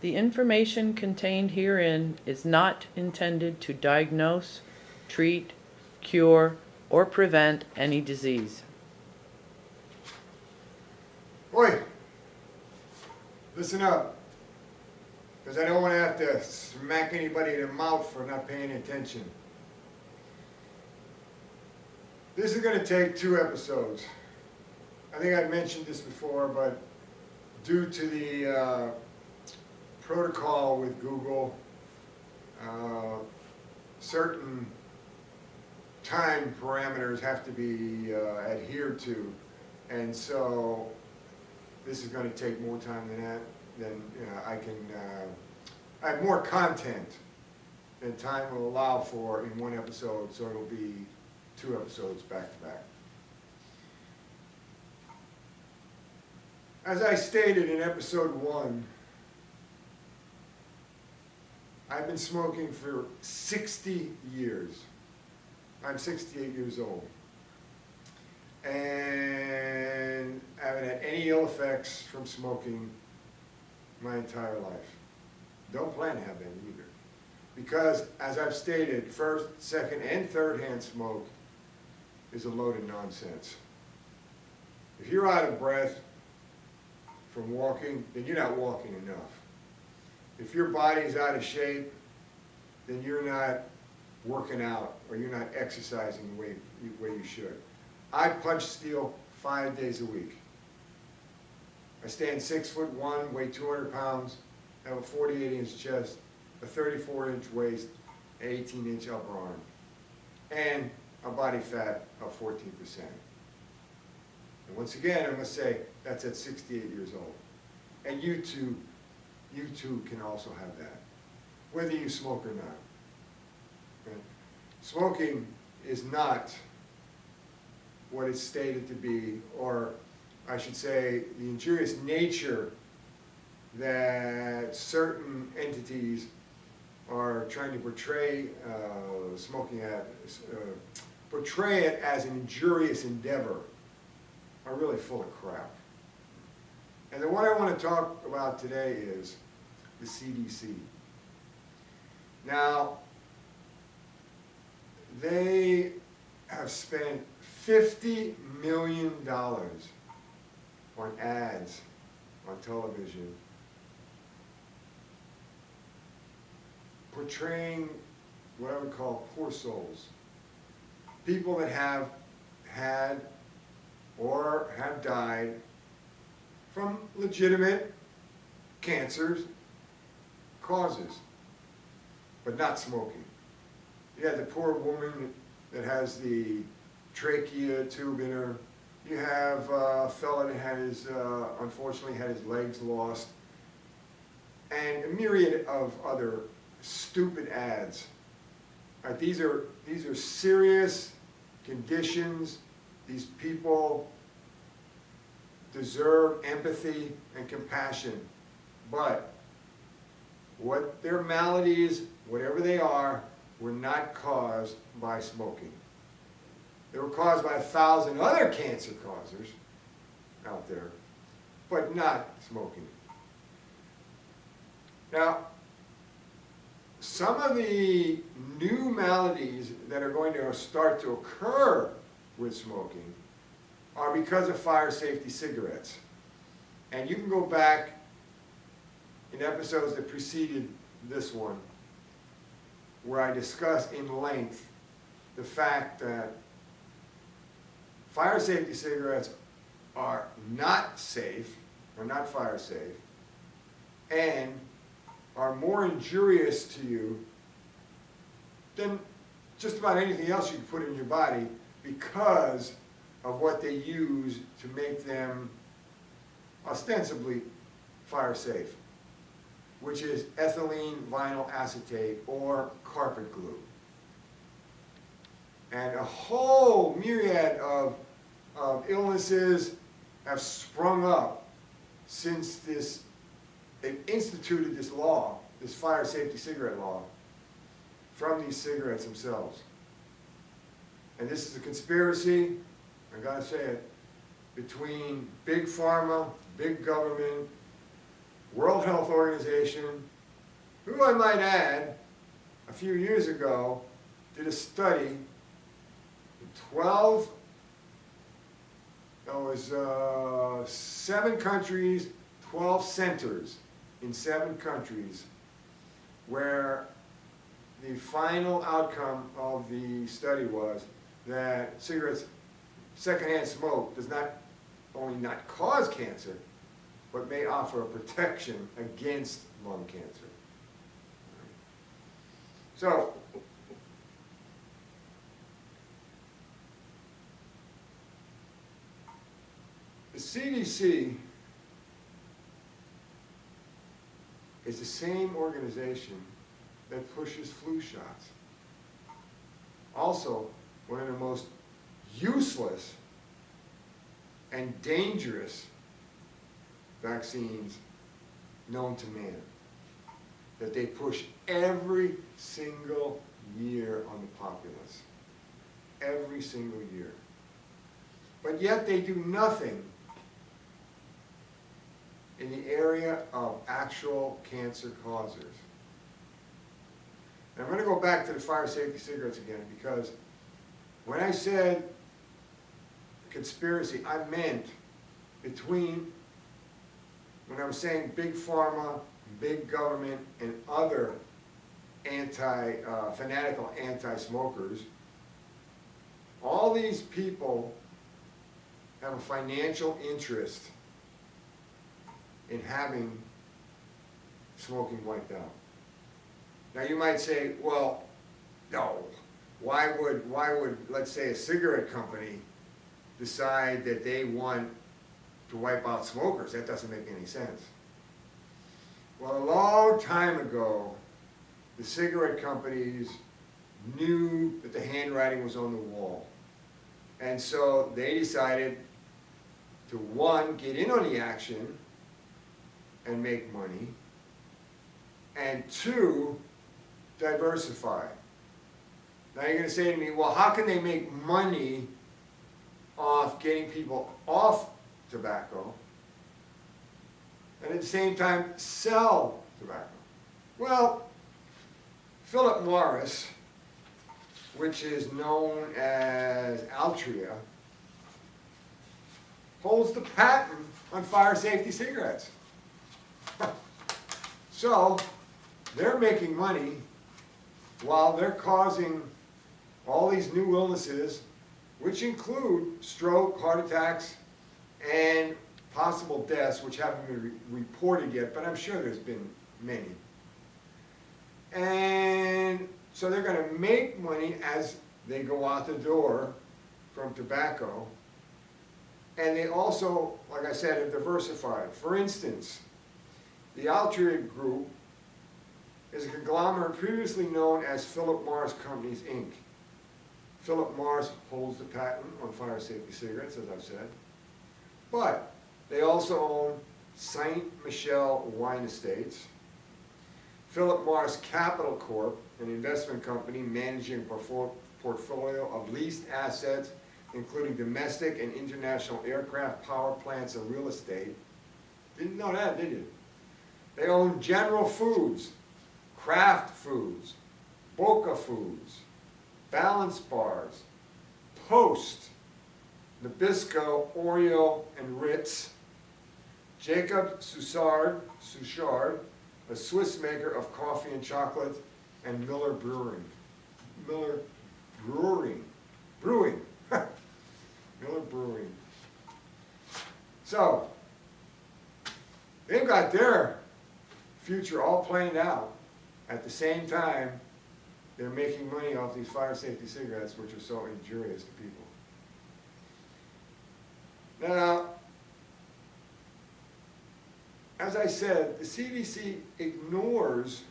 The information contained herein is not intended to diagnose, treat, cure, or prevent any disease. Oi! Listen up. Because I don't want to have to smack anybody in the mouth for not paying attention. This is going to take 2 episodes. I think I mentioned this before, but due to the protocol with Google, certain time parameters have to be adhered to, and so this is going to take more time than that. Then I have more content than time will allow for in 1 episode, so it'll be 2 episodes back to back. As I stated in episode 1, I've been smoking for 60 years. I'm 68 years old. And I haven't had any ill effects from smoking my entire life. Don't plan to have any either. Because, as I've stated, first, second, and third-hand smoke is a load of nonsense. If you're out of breath from walking, then you're not walking enough. If your body's out of shape, then you're not working out or you're not exercising the way you should. I punch steel 5 days a week. I stand 6'1", weigh 200 pounds, have a 48-inch chest, a 34-inch waist, an 18-inch upper arm, and a body fat of 14%. And once again, I must say, that's at 68 years old. And you too can also have that, whether you smoke or not. Okay? Smoking is not what it's stated to be, or I should say, the injurious nature that certain entities are trying to portray smoking at, portray it as an injurious endeavor, are really full of crap. And the one I want to talk about today is the CDC. Now, they have spent $50 million on ads on television portraying what I would call poor souls. People that have had or have died from legitimate cancers causes, but not smoking. You have the poor woman that has the trachea tube in her. You have a fella that had his, unfortunately had his legs lost, and a myriad of other stupid ads. These are serious conditions. These people deserve empathy and compassion, but what their maladies, whatever they are, were not caused by smoking. They were caused by 1,000 other cancer causers out there, but not smoking. Now, some of the new maladies that are going to start to occur with smoking are because of fire safety cigarettes. And you can go back in episodes that preceded this one, where I discuss in length the fact that fire safety cigarettes are not safe, are not fire safe, and are more injurious to you than just about anything else you can put in your body because of what they use to make them ostensibly fire safe, which is ethylene vinyl acetate or carpet glue. And a whole myriad of illnesses have sprung up since they've instituted this law, this fire safety cigarette law, from these cigarettes themselves. And this is a conspiracy, I gotta say it, between big pharma, big government, World World Health Organization, who I might add, a few years ago, did a study in 7 countries, 12 centers in 7 countries, where the final outcome of the study was that cigarettes, secondhand smoke, does not only not cause cancer, but may offer a protection against lung cancer. So, the CDC is the same organization that pushes flu shots. Also, one of the most useless and dangerous vaccines known to man, that they push every single year on the populace. Every single year. But yet they do nothing in the area of actual cancer causers. And I'm going to go back to the fire safety cigarettes again, because when I said conspiracy, I meant between, when I was saying big pharma, big government, and other fanatical anti-smokers, all these people have a financial interest in having smoking wiped out. Now you might say, well, no, why would, let's say, a cigarette company decide that they want to wipe out smokers? That doesn't make any sense. Well, a long time ago, the cigarette companies knew that the handwriting was on the wall. And so they decided to, 1, get in on the action and make money, and 2, diversify. Now you're going to say to me, well, how can they make money off getting people off tobacco and at the same time sell tobacco? Well, Philip Morris, which is known as Altria, holds the patent on fire safety cigarettes. So they're making money while they're causing all these new illnesses, which include stroke, heart attacks, and possible deaths, which haven't been reported yet, but I'm sure there's been many. And so they're going to make money as they go out the door from tobacco. And they also, like I said, have diversified. For instance, the Altria Group is a conglomerate previously known as Philip Morris Companies, Inc. Philip Morris holds the patent on fire safety cigarettes, as I've said. But they also own Saint Michel Wine Estates, Philip Morris Capital Corp., an investment company managing a portfolio of leased assets, including domestic and international aircraft, power plants, and real estate. Didn't know that, did you? They own General Foods, Kraft Foods, Boca Foods, Balance Bars, Post, Nabisco, Oreo, and Ritz, Jacob Suchard, a Swiss maker of coffee and chocolate, and Miller Brewing. Miller Brewing. Miller Brewing. So, they've got their future all planned out. At the same time, they're making money off these fire safety cigarettes, which are so injurious to people. Now, as I said, the CDC ignores,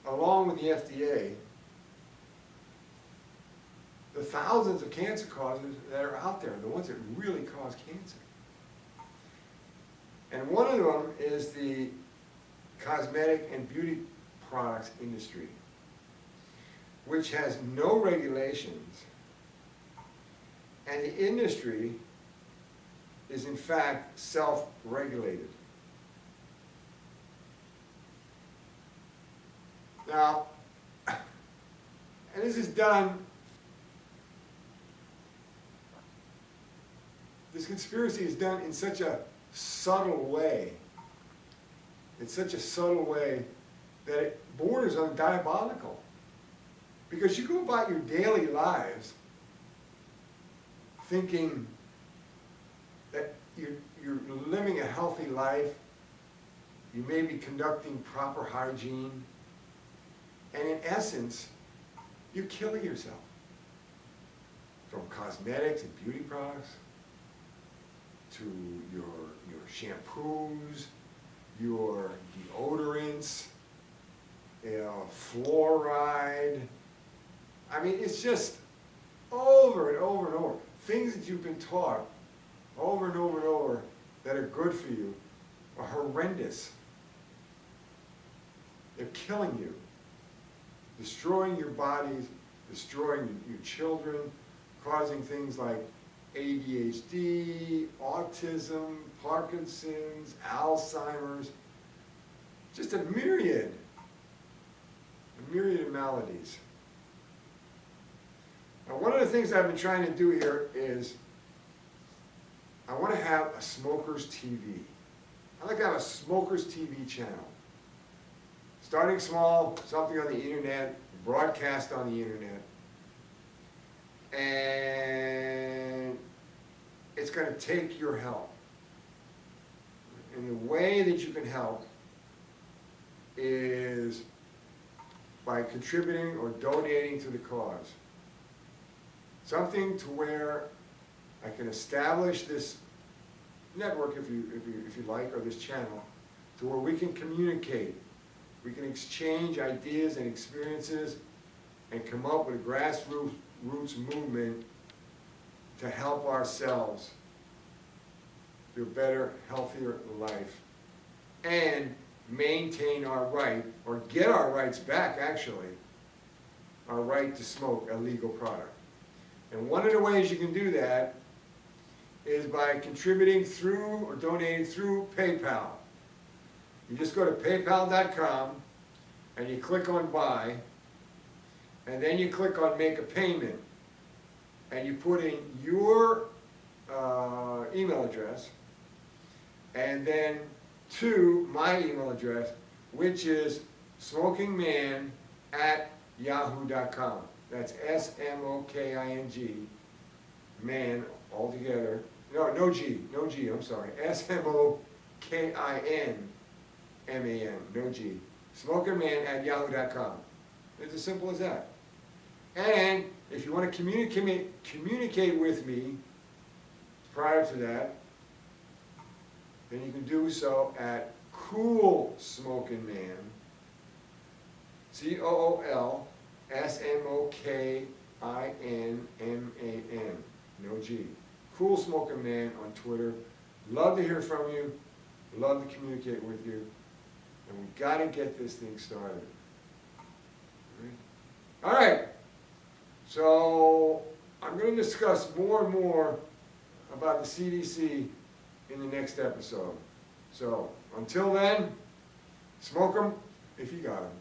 along with the FDA, the thousands of cancer causes that are out there, the ones that really cause cancer. And one of them is the cosmetic and beauty products industry, which has no regulations, and the industry is in fact self-regulated. Now, and this is done, this conspiracy is done in such a subtle way. It's such a subtle way that it borders on diabolical. Because you go about your daily lives thinking that you're living a healthy life, you may be conducting proper hygiene, and in essence, you're killing yourself. From cosmetics and beauty products, to your shampoos, your deodorants, fluoride. I mean, it's just over and over and over. Things that you've been taught over and over and over that are good for you are horrendous. They're killing you, destroying your bodies, destroying your children, causing things like ADHD, autism, Parkinson's, Alzheimer's, just a myriad of maladies. Now, one of the things I've been trying to do here is I want to have a smoker's TV. I'd like to have a smoker's TV channel. Starting small, something on the internet, broadcast on the internet. And it's going to take your help. And the way that you can help is by contributing or donating to the cause. Something to where I can establish this network, if you like, or this channel, to where we can communicate. We can exchange ideas and experiences and come up with a grassroots movement to help ourselves to a better, healthier life and maintain our right, or get our rights back actually, our right to smoke a legal product. And one of the ways you can do that is by contributing through or donating through PayPal. You just go to paypal.com and you click on buy, and then you click on make a payment, and you put in your email address, and then to my email address, which is SmokinMan@yahoo.com. That's SMOKING, man, all together. No G, I'm sorry. SMOKINMAN, no G. SmokinMan@yahoo.com. It's as simple as that. And if you want to communicate with me prior to that, then you can do so at Cool SmokinMan, COOLSMOKINMAN, no G. Cool SmokinMan on Twitter. Love to hear from you. Love to communicate with you. And we got to get this thing started. All right. So I'm going to discuss more and more about the CDC in the next episode. So until then, smoke 'em if you got 'em.